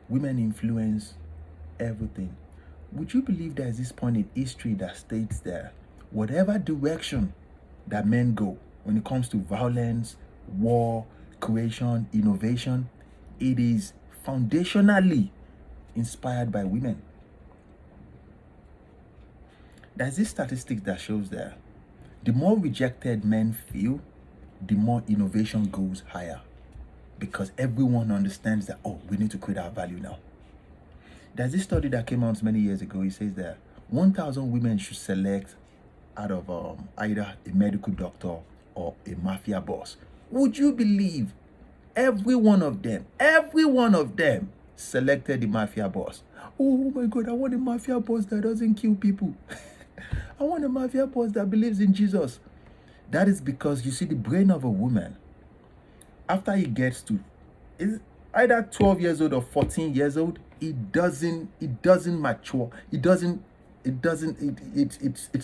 Women influence everything. Would you believe there is this point in history that states that whatever direction that men go when it comes to violence, war, creation, innovation, it is foundationally inspired by women. There's this statistic that shows that the more rejected men feel, the more innovation goes higher. Because everyone understands that, oh, we need to create our value now. There's this study that came out many years ago. It says that 1,000 women should select out of either a medical doctor or a mafia boss. Would you believe every one of them selected the mafia boss? Oh my God, I want a mafia boss that doesn't kill people. I want a mafia boss that believes in Jesus. That is because you see the brain of a woman, after he gets to is either 12 years old or 14 years old, it doesn't mature. It's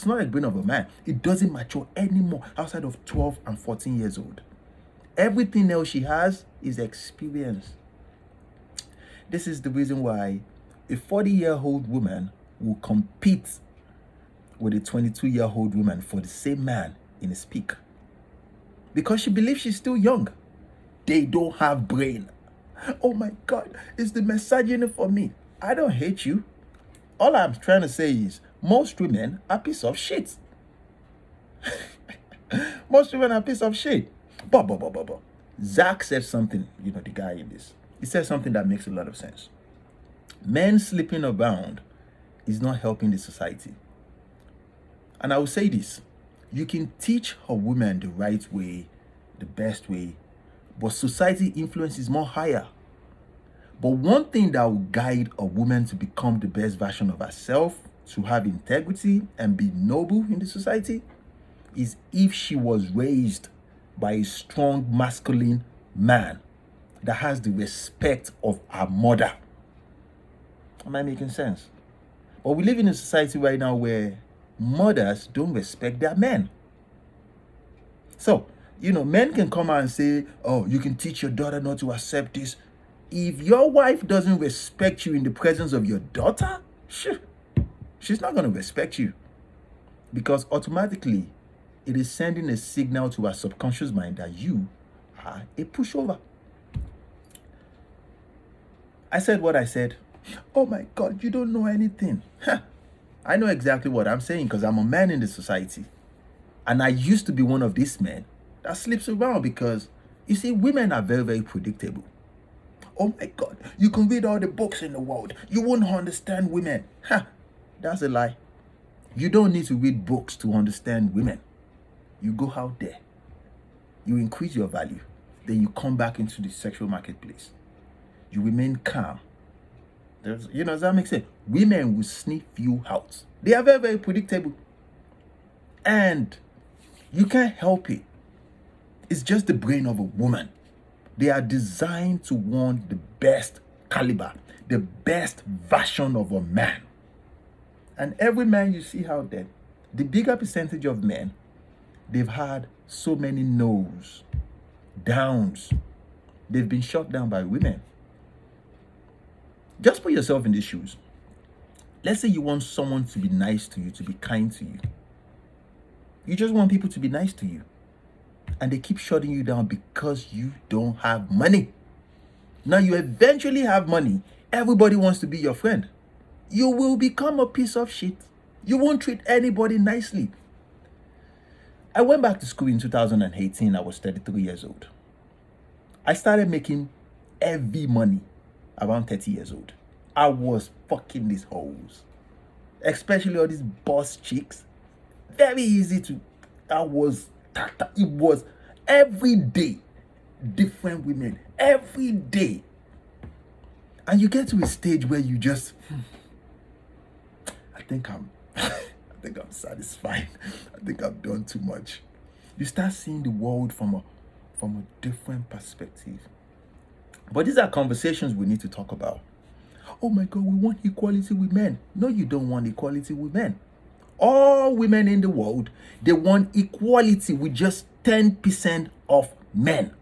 not like the brain of a man. It doesn't mature anymore outside of 12 and 14 years old. Everything else she has is experience. This is the reason why a 40-year-old woman will compete with a 22-year-old woman for the same man in a speak. Because she believes she's still young. They don't have brain. Oh my God, it's the misogyny for me. I don't hate you. All I'm trying to say is most women are piece of shit. Most women are piece of shit. But. Zach said something, the guy in this. He said something that makes a lot of sense. Men sleeping around is not helping the society. And I will say this. You can teach a woman the right way, the best way, but society influence is more higher. But one thing that will guide a woman to become the best version of herself, to have integrity and be noble in the society, is if she was raised by a strong masculine man that has the respect of her mother. Am I making sense? But we live in a society right now where mothers don't respect their men. So, men can come out and say, oh, you can teach your daughter not to accept this. If your wife doesn't respect you in the presence of your daughter, she's not going to respect you. Because automatically, it is sending a signal to her subconscious mind that you are a pushover. I said what I said. Oh my God, you don't know anything. I know exactly what I'm saying because I'm a man in the society. And I used to be one of these men that sleeps around because, you see, women are very, very predictable. Oh my God, you can read all the books in the world. You won't understand women. That's a lie. You don't need to read books to understand women. You go out there. You increase your value. Then you come back into the sexual marketplace. You remain calm. Does that make sense? Women will sniff you out. They are very, very predictable. And you can't help it. It's just the brain of a woman. They are designed to want the best caliber, the best version of a man. And every man you see out there, the bigger percentage of men, they've had so many no's, downs. They've been shot down by women. Just put yourself in these shoes. Let's say you want someone to be nice to you, to be kind to you. You just want people to be nice to you. And they keep shutting you down because you don't have money. Now you eventually have money. Everybody wants to be your friend. You will become a piece of shit. You won't treat anybody nicely. I went back to school in 2018. I was 33 years old. I started making heavy money around 30 years old. I was fucking these hoes. Especially all these boss chicks. Very easy to... It was every day different women. Every day. And you get to a stage where you just... I think I'm satisfied. I think I've done too much. You start seeing the world from a different perspective. But these are conversations we need to talk about. Oh my God, we want equality with men. No, you don't want equality with men. All women in the world, they want equality with just 10% of men.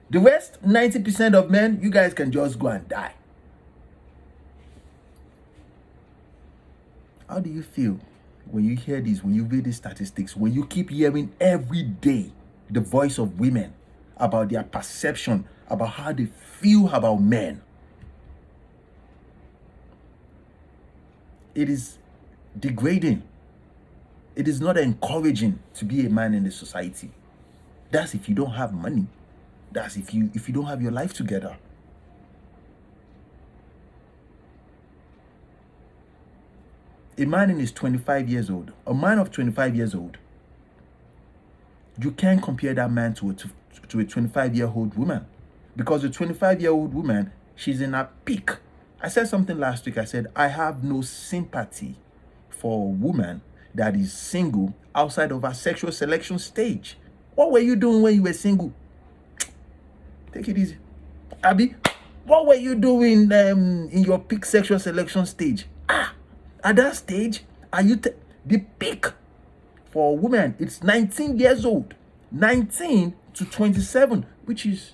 The rest, 90% of men, you guys can just go and die. How do you feel when you hear this, when you read these statistics, when you keep hearing every day the voice of women about their perception, about how they feel about men? It is degrading. It is not encouraging to be a man in the society. That's if you don't have money. That's if you don't have your life together. A man in his 25 years old, a man of 25 years old, you can't compare that man to a 25-year-old woman, because a 25-year-old woman, she's in her peak. I said something last week. I said, I have no sympathy for a woman that is single outside of her sexual selection stage. What were you doing when you were single? Take it easy. Abby, what were you doing in your peak sexual selection stage? At that stage, are you the peak for a woman? It's 19 years old. 19 to 27, which is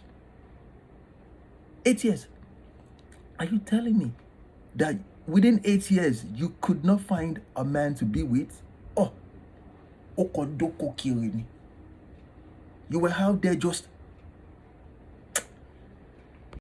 8 years. Are you telling me that within 8 years, you could not find a man to be with? Oh, Okodoko Kirini. You were out there just